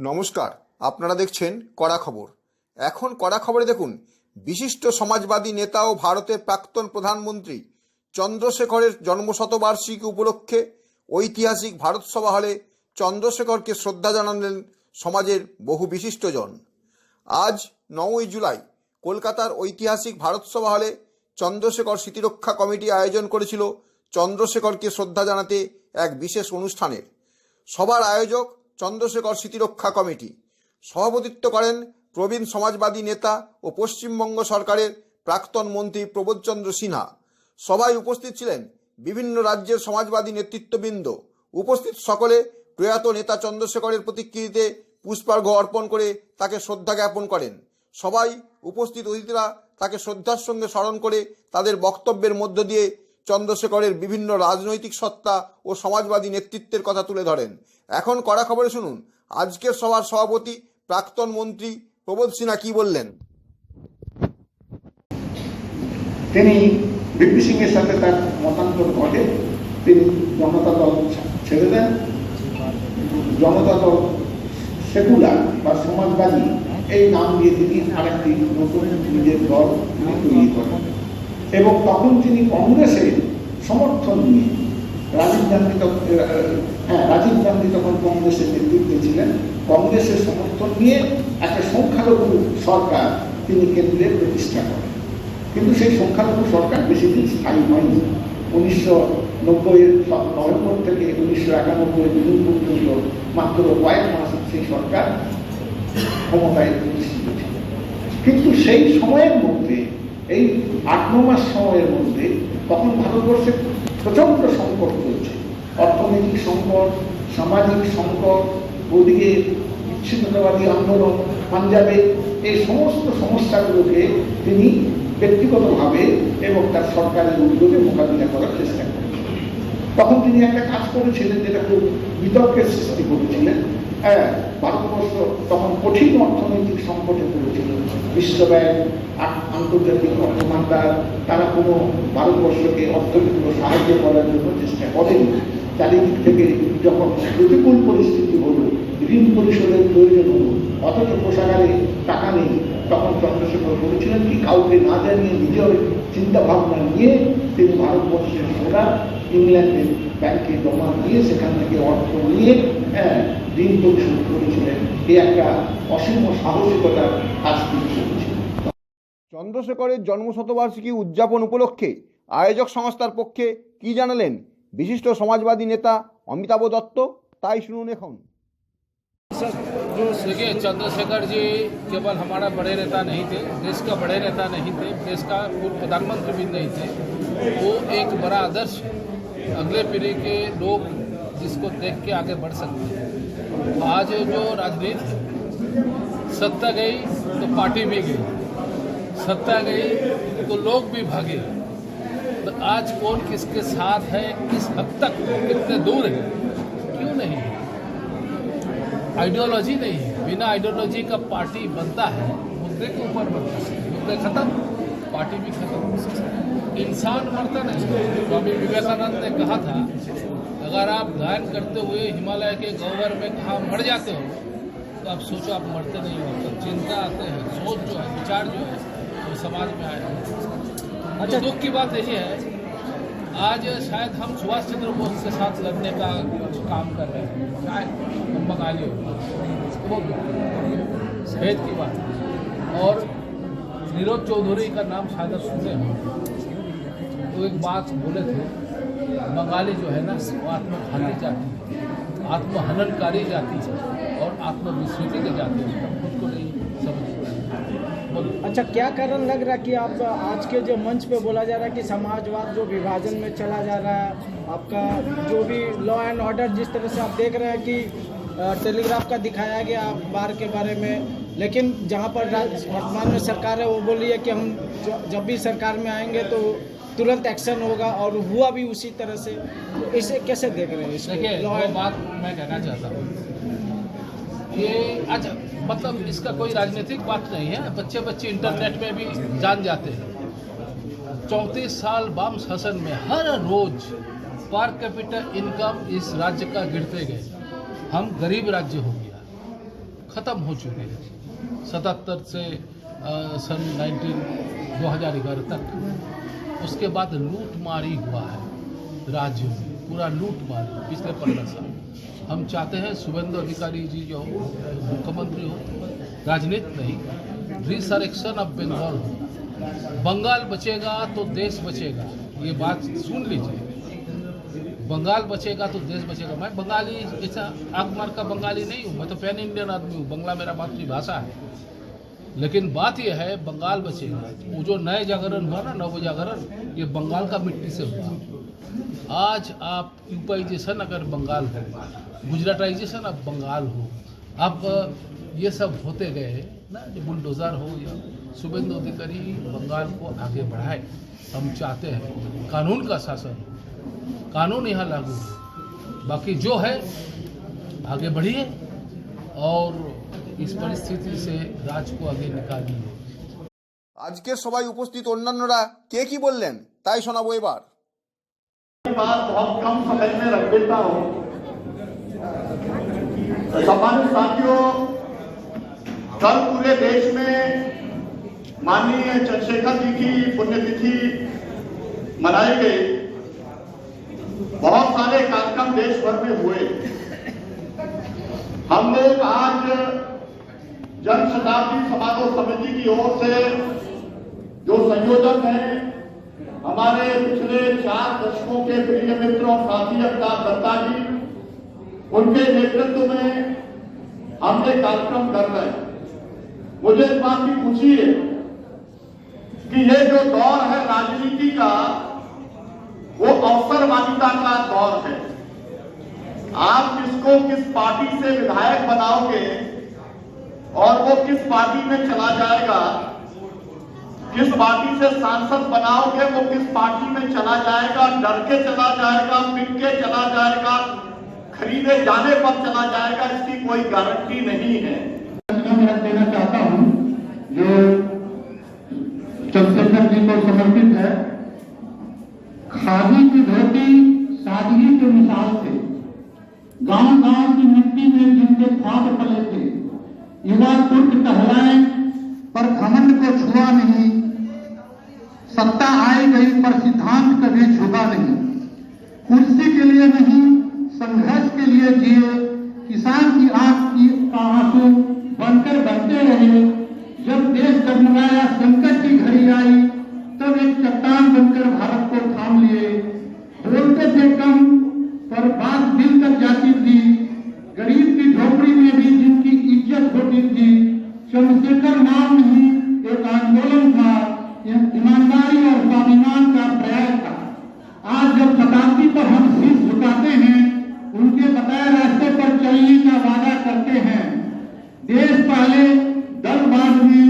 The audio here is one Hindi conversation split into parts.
নমস্কার, আপনারা দেখছেন কড়া খবর। এখন কড়া খবরে দেখুন, বিশিষ্ট সমাজবাদী নেতা ও ভারতের প্রাক্তন প্রধানমন্ত্রী চন্দ্রশেখরের জন্মশতবার্ষিকী উপলক্ষে ঐতিহাসিক ভারত সভা হলে চন্দ্রশেখরকে শ্রদ্ধা জানালেন সমাজের বহু বিশিষ্টজন। আজ 9ই জুলাই কলকাতার ঐতিহাসিক ভারত সভা হলে চন্দ্রশেখর স্মৃতিরক্ষা কমিটি আয়োজন করেছিল চন্দ্রশেখরকে শ্রদ্ধা জানাতে এক বিশেষ অনুষ্ঠানের। সভার আয়োজক চন্দ্রশেখর স্মৃতিরক্ষা কমিটি। সভাপতিত্ব করেন প্রবীণ সমাজবাদী নেতা ও পশ্চিমবঙ্গ সরকারের প্রাক্তন মন্ত্রী প্রবোধচন্দ্র সিনহা। সভায় উপস্থিত ছিলেন বিভিন্ন রাজ্যের সমাজবাদী নেতৃত্ববৃন্দ। উপস্থিত সকলে প্রয়াত নেতা চন্দ্রশেখরের প্রতিকৃতিতে পুষ্পার্ঘ্য অর্পণ করে তাকে শ্রদ্ধা জ্ঞাপন করেন। সবাই উপস্থিত অতিথিরা তাকে শ্রদ্ধার সঙ্গে স্মরণ করে তাদের বক্তব্যের মধ্য দিয়ে চন্দ্রশেখরের বিভিন্ন রাজনৈতিক সত্তা ও সমাজবাদী নেতৃত্বের কথা তুলে ধরেন। এখন কড়া খবরে শুনুন আজকের সভার সভাপতি প্রাক্তন মন্ত্রী প্রবোধ সিনহা কি বললেন। তিনি ভিপি সিং এর সাথে তার মতান্তর ঘটে, তিনি জনতা দল ছেড়ে দেন। জনতা দল সেকুলার বা সমাজবাদী এই নাম দিয়ে তিনি আরেকটি নতুন নিজের দল তৈরি করেন এবং তখন তিনি কংগ্রেসের সমর্থন নিয়ে রাজীব গান্ধী তখন কংগ্রেসের নেতৃত্বে ছিলেন, কংগ্রেসের সমর্থন নিয়ে একটা সংখ্যালঘু সরকার তিনি কেন্দ্রে প্রতিষ্ঠা করেন। কিন্তু সেই সংখ্যালঘু সরকার বেশি দিন স্থায়ী হয়নি। 1990 নভেম্বর থেকে 1991 জুন পর্যন্ত মাত্র কয়েক মাস সেই সরকার ক্ষমতায় প্রতিষ্ঠিত ছিল। কিন্তু সেই সময়ের মধ্যে, এই 8-9 মাস সময়ের মধ্যে তখন ভারতবর্ষে প্রচণ্ড সংকট চলছে, অর্থনৈতিক সংকট, সামাজিক সংকট, ওদিকে বিচ্ছিন্নতাবাদী আন্দোলন পাঞ্জাবে, এই সমস্ত সমস্যাগুলোকে তিনি ব্যক্তিগতভাবে এবং তার সরকারের উদ্যোগে মোকাবিলা করার চেষ্টা করেছিলেন। তখন তিনি একটা কাজ করেছিলেন যেটা খুব বিতর্কের সৃষ্টি করেছিলেন। ভারতবর্ষ তখন কঠিন অর্থনৈতিক সংকটে পড়েছিল। বিশ্বব্যাংক, আন্তর্জাতিক অর্থভান্ডার তারা কোনো ভারতবর্ষকে অর্থনৈতিক সাহায্য করার জন্য চেষ্টা করেনি। চারিদিক থেকে যখন প্রতিকূল পরিস্থিতি হলো, ঋণ পরিশোধের প্রয়োজন হলো, অথচ কোষাগারে টাকা নেই, তখন চন্দ্রশেখর বলেছিলেন কি, কাউকে না জানিয়ে নিজের চিন্তা ভাবনা নিয়ে তিনি ভারতবর্ষের সোনা ইংল্যান্ডের ব্যাংকে জমা দিয়ে সেখান থেকে অর্থ নিয়ে ঋণ পরিশোধ করেছিলেন। এই একটা অসীম সাহসিকতার কাজ তিনি করেছিলেন। চন্দ্রশেখরের জন্মশতবার্ষিকী উদযাপন উপলক্ষে আয়োজক সংস্থার পক্ষে কি জানালেন বিশিষ্ট সমাজবাদী নেতা অমিতাভ দত্ত, তাই শুনুন এখন। देखिए, चंद्रशेखर जी केवल हमारा बड़े नेता नहीं थे, देश का बड़े नेता नहीं थे, देश का पूर्व प्रधानमंत्री भी नहीं थे। वो एक बड़ा आदर्श अगले पीढ़ी के लोग जिसको देख के आगे बढ़ सकते हैं। आज जो राजनीति, सत्ता गई तो पार्टी भी गई, सत्ता गई तो लोग भी भागे। तो आज कौन किसके साथ है, किस हद तक, कितने दूर है, क्यों नहीं है? आइडियोलॉजी नहीं है। बिना आइडियोलॉजी का पार्टी बनता है, मुद्दे के ऊपर बनता है, मुद्दे खत्म, पार्टी भी खत्म। इंसान मरता नहीं। स्वामी विवेकानंद ने कहा था, अगर आप गायन करते हुए हिमालय के गह्वर में कहाँ मर जाते हो तो आप सोचो आप मरते नहीं हो। तो चिंता आते हैं, सोच जो है, विचार जो है वो समाज में आए। अच्छा, दुख की बात यही है, आज शायद हम सुभाष चंद्र बोस के साथ लड़ने का काम कर रहे हैं, शायद हम बंगाली हो, वो सफेद की बात। और नीरज चौधरी का नाम शायद आप सुने हो, तो एक बात बोले थे, बंगाली जो है ना वो आत्मघाती जाति है, आत्महननकारी जाति है और आत्मविस्मृति की जाति है। खुद को नहीं समझ। अच्छा, क्या कारण लग रहा है कि आप आज के जो मंच पे बोला जा रहा है कि समाजवाद जो विभाजन में चला जा रहा है, आपका जो भी लॉ एंड ऑर्डर जिस तरह से आप देख रहे हैं कि टेलीग्राफ का दिखाया गया बार के बारे में, लेकिन जहां पर वर्तमान में सरकार है वो बोली है कि हम जब भी सरकार में आएंगे तो तुरंत एक्शन होगा, और हुआ भी उसी तरह से। इसे कैसे देख रहे हैं? देखिए, वो बात मैं कहना चाहता हूँ, ये अच्छा मतलब इसका कोई राजनीतिक बात नहीं है। बच्चे बच्चे इंटरनेट में भी जान जाते हैं। 34 साल वाम शासन में हर रोज पर कैपिटा इनकम इस राज्य का गिरते गए, हम गरीब राज्य हो गया। खत्म हो चुके हैं। 77 से सन 2011 तक। उसके बाद लूटमारी हुआ है राज्य में, पूरा लूटमार पिछले 15 साल। हम चाहते हैं शुभेंदु अधिकारी जी जो मुख्यमंत्री हो, राजनीति नहीं, रिसरेक्शन ऑफ बंगाल हो। बंगाल बचेगा तो देश बचेगा, ये बात सुन लीजिए। बंगाल बचेगा तो देश बचेगा। मैं बंगाली ऐसा आगमार का बंगाली नहीं हूँ, मैं तो पैन इंडियन आदमी हूँ, बंगला मेरा मातृभाषा है। लेकिन बात यह है बंगाल बचेगा। वो जो नए जागरण हुआ ना, नव जागरण, ये बंगाल का मिट्टी से हुआ। आज आप यूपाइजेशन अगर बंगाल हो, गुजराटाइजेशन अब बंगाल हो, अब ये सब होते गए ना, जो बुलडोजर हो या शुभेंदु अधिकारी बंगाल को आगे बढ़ाए। हम चाहते हैं कानून का शासन हो, कानून यहाँ लागू हो। बाकी जो है आगे बढ़िए और इस परिस्थिति से राज्य को आगे निकालिए। আজকের সভায় উপস্থিত অন্যান্যরা কে কি বললেন তাই শোনাবো এবার। बात बहुत कम समय में रख देता हूँ। सम्मानित साथियों, कल पूरे देश में माननीय चंद्रशेखर जी की पुण्यतिथि मनाई गई। बहुत सारे कार्यक्रम देश भर में हुए। हम लोग आज जन शताब्दी समारोह समिति की ओर से जो संयोजक हैं, हमारे पिछले 4 दशकों के प्रिय मित्र और साथी अमिताभ दत्ता जी, उनके नेतृत्व में हम ये कार्यक्रम कर रहे हैं। मुझे इस बात की खुशी है कि ये जो दौर है राजनीति का, वो अवसरवादिता का दौर है। आप किसको किस पार्टी से विधायक बनाओगे और वो किस पार्टी में चला जाएगा, किस पार्टी से सांसद बनाओगे वो किस पार्टी में चला जाएगा, डर के चला जाएगा, पिट के चला जाएगा, खरीदे जाने पर चला जाएगा, इसकी कोई गारंटी नहीं है। मैं देना चाहता हूं जो चंद्रशेखर जी को समर्पित है। खादी की धोती सादगी के मिसाल थे। गांव-गांव की मिट्टी में जिनके ख्वाब पले थे। युवा तुर्क कहलाए पर घमंड को छुआ नहीं। सत्ता आई गई पर सिद्धांत कभी झुका नहीं। कुर्सी के लिए नहीं, संघर्ष के लिए जिए। किसान की आंख का आंसू बनकर बहते रहे। जब देश डगमगाया, संकट की घड़ी आई, तब एक चट्टान बनकर भारत को थाम लिए। बोलते थे कम पर बात दिल तक जाती थी। गरीब की झोपड़ी में भी जिनकी इज्जत होती थी। चंद्रशेखर नाम नहीं, एक आंदोलन था, ईमानदारी और स्वाभिमान का प्रयास था। आज जब शताब्दी पर हम शीश झुकाते हैं, उनके बताए रास्ते पर चलने का वादा करते हैं। देश पहले दल बाद में,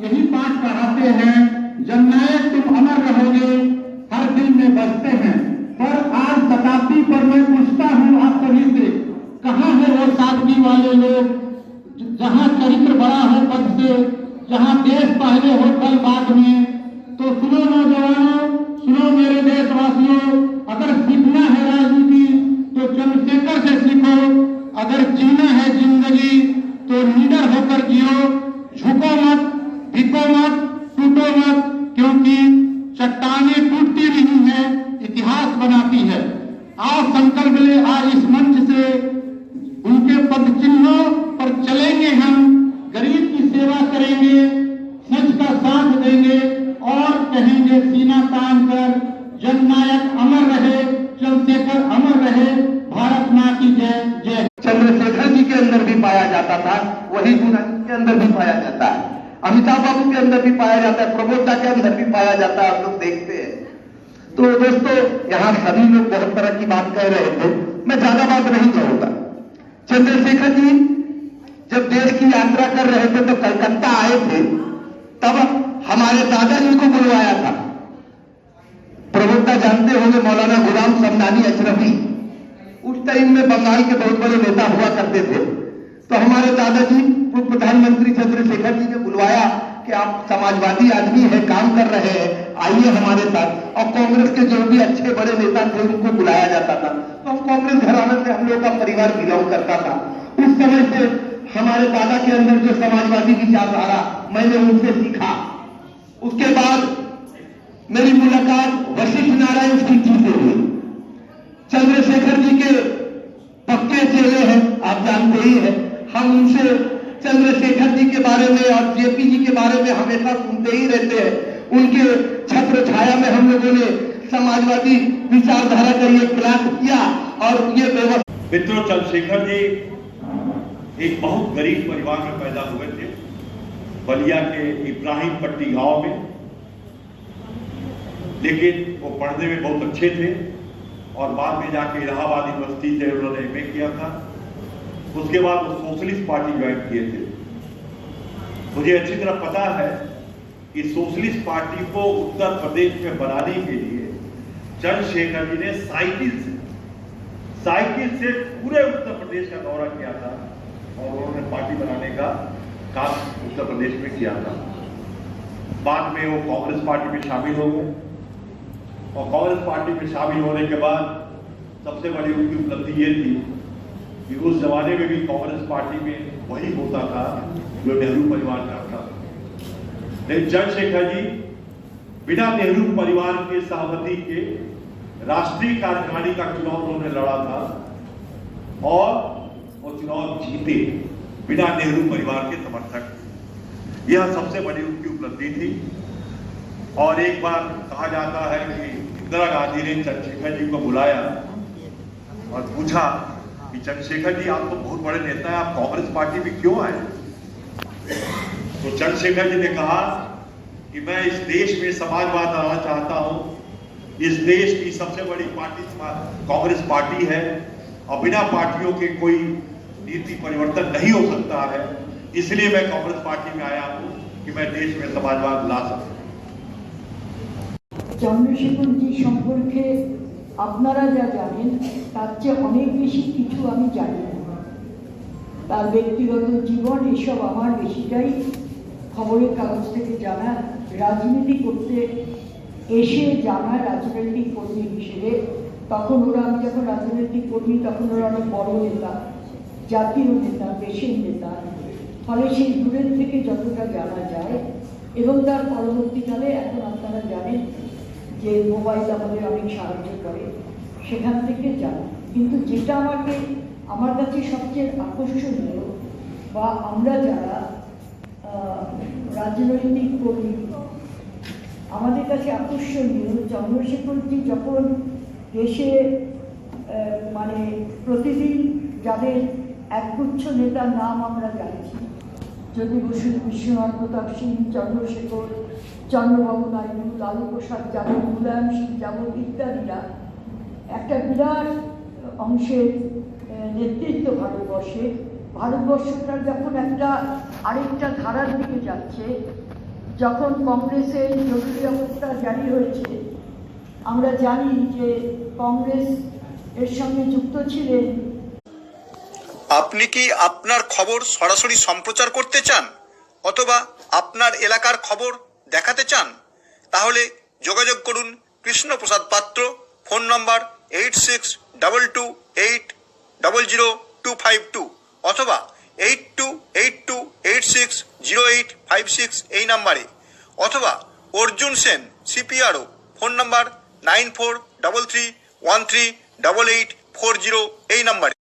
यही बात पढ़ाते हैं। जननायक तुम अमर रहोगे, हर दिल में बसते हैं। पर आज शताब्दी पर मैं पूछता हूँ आप सभी से, कहाँ है वो सादगी वाले लोग, जहाँ चरित्र बड़ा हो पद से, जहाँ देश पहले हो दल बाद में। तो सुनो नौजवानों, सुनो मेरे देशवासियों, अगर सीखना है राजनीति तो चंद्रशेखर से सीखो। अगर जीना है जिंदगी तो लीडर होकर जियो। झुको मत, भिको मत, टूटो मत, क्योंकि चट्टानें टूटती नहीं है, इतिहास बनाती है। आओ संकल्प ले, आज इस मंच से उनके पद चिन्हों पर चलेंगे। हम गरीब की सेवा करेंगे, सच का साथ देंगे और कहेंगे सीना तान कर, जननायक अमर रहे, चंद्रशेखर अमर रहे, भारत मां की जय जय। चंद्रशेखर जी के अंदर भी पाया जाता था, वही गुण के अंदर भी पाया जाता है, अमिताभ बाबू के अंदर भी पाया जाता है, प्रबोधता के अंदर भी पाया जाता है। आप लोग देखते हैं। तो दोस्तों, यहाँ सभी लोग बहुत तरह की बात कह रहे थे, मैं ज्यादा बात नहीं कहूंगा। चंद्रशेखर जी जब देश की यात्रा कर रहे थे तो कलकत्ता आए थे, तब हमारे दादाजी को बुलवाया था। प्रबोधता जानते होंगे, मौलाना गुलाम समदानी अशरफी उस टाइम में बंगाल के बहुत बड़े नेता हुआ करते थे। तो हमारे दादाजी पूर्व प्रधानमंत्री चंद्रशेखर जी ने बुलवाया कि आप समाजवादी आदमी है, काम कर रहे हैं, आइए हमारे साथ। और कांग्रेस के जो भी अच्छे बड़े नेता थे उनको बुलाया जाता था। तो हम कांग्रेस घराने से हम लोग का परिवार बिलोंग करता था। उस समय से हमारे दादा के अंदर जो समाजवादी विचारधारा मैंने उनसे सीखा। उसके बाद मेरी मुलाकात वशिष्ठ नारायण सिंह जी से हुई। चंद्रशेखर जी के पक्के चेले हैं, आप जानते ही हैं। हम उनसे चंद्रशेखर जी के बारे में और जेपी जी के बारे में हमेशा सुनते ही रहते हैं। उनके छत्र छाया में हम लोगों ने समाजवादी विचारधारा का ये क्लास किया और ये व्यवस्था। मित्रों, चंद्रशेखर जी एक बहुत गरीब परिवार में पैदा हुए थे, बलिया के इब्राहिम पट्टी गांव में। लेकिन वो पढ़ने में बहुत अच्छे थे और बाद में जाके इलाहाबाद यूनिवर्सिटी से उन्होंने एमए किया था। उसके बाद वो सोशलिस्ट पार्टी ज्वाइन किए थे। मुझे अच्छी तरह पता है कि सोशलिस्ट पार्टी को उत्तर प्रदेश में बनाने के लिए चंद्रशेखर जी ने साइकिल से पूरे उत्तर प्रदेश का दौरा किया था और उन्होंने पार्टी बनाने का काम उत्तर प्रदेश में किया था। बाद में वो कांग्रेस पार्टी में शामिल हो गए और कांग्रेस पार्टी में शामिल होने के बाद सबसे बड़ी उनकी उपलब्धि ये थी कि उस जमाने में भी कांग्रेस पार्टी में वही होता था जो नेहरू परिवार चाहता था। लेकिन चंद्रशेखर जी बिना नेहरू परिवार के सहमति के राष्ट्रीय कार्यकारिणी का चुनाव उन्होंने लड़ा था और वो चुनाव जीते बिना नेहरू परिवार के समर्थक। यह सबसे बड़ी उनकी उपलब्धि थी। और एक बार कहा जाता है कि इंदिरा गांधी ने चंद्रशेखर जी को बुलाया और पूछा कि चंद्रशेखर जी, आप तो बहुत बड़े नेता हैं, आप कांग्रेस पार्टी में क्यों आए? तो चंद्रशेखर जी ने कहा कि मैं इस देश में समाजवाद लाना चाहता हूं। इस देश की सबसे बड़ी पार्टी कांग्रेस पार्टी है और बिना पार्टियों के कोई नीति परिवर्तन नहीं हो सकता है। इसलिए मैं कांग्रेस पार्टी में आया हूं कि मैं देश में समाजवाद ला सकूं। চন্দ্রশেখর জি সম্পর্কে আপনারা যা জানেন তার চেয়ে অনেক বেশি কিছু আমি জানি না। তার ব্যক্তিগত জীবন এসব আমার বেশিটাই খবরের কাগজ থেকে জানা, রাজনীতি করতে এসে জানা রাজনৈতিক কর্মী হিসেবে। তখন ওরা, আমি যখন রাজনৈতিক কর্মী তখন ওরা অনেক বড় নেতা, জাতীয় নেতা, দেশের নেতা। ফলে সেই দূরের থেকে যতটা জানা যায় এবং তার পরবর্তীকালে এখন আপনারা জানেন যে মোবাইল আমাদের অনেক সাহায্য করে, সেখান থেকে জানা। কিন্তু যেটা আমার কাছে সবচেয়ে আকর্ষণীয় বা আমরা যারা রাজনৈতিক কর্মী আমাদের কাছে আকর্ষণীয়, চন্দ্রশেখরজি যখন দেশে মানে প্রতিদিন যাদের একগুচ্ছ নেতার নাম আমরা জানছি, জ্যোতি বসু, বিশ্বনাথ প্রতাপ সিং, চন্দ্রশেখর, চন্দ্রবাবু নাইডু, লালু প্রসাদ যাদব, মুলায়ম সিং যাদব ইত্যাদিরা একটা বিরাট অংশের নেতৃত্ব ভারতবর্ষটা যখন একটা আরেকটা ধারার দিকে যাচ্ছে, যখন কংগ্রেসের জরুরি অবস্থা জারি হয়েছে, আমরা জানি যে কংগ্রেস এর সঙ্গে যুক্ত ছিলেন। আপনি কি আপনার খবর সরাসরি সম্প্রচার করতে চান অথবা আপনার এলাকার খবর দেখাতে চান? তাহলে যোগাযোগ করুন কৃষ্ণপ্রসাদ পাত্র, ফোন নম্বর 8622800252 অথবা 8282860856 এই নাম্বারে, অথবা অর্জুন সেন সিপিআরও, ফোন নম্বর 9433138840 এই নাম্বারে।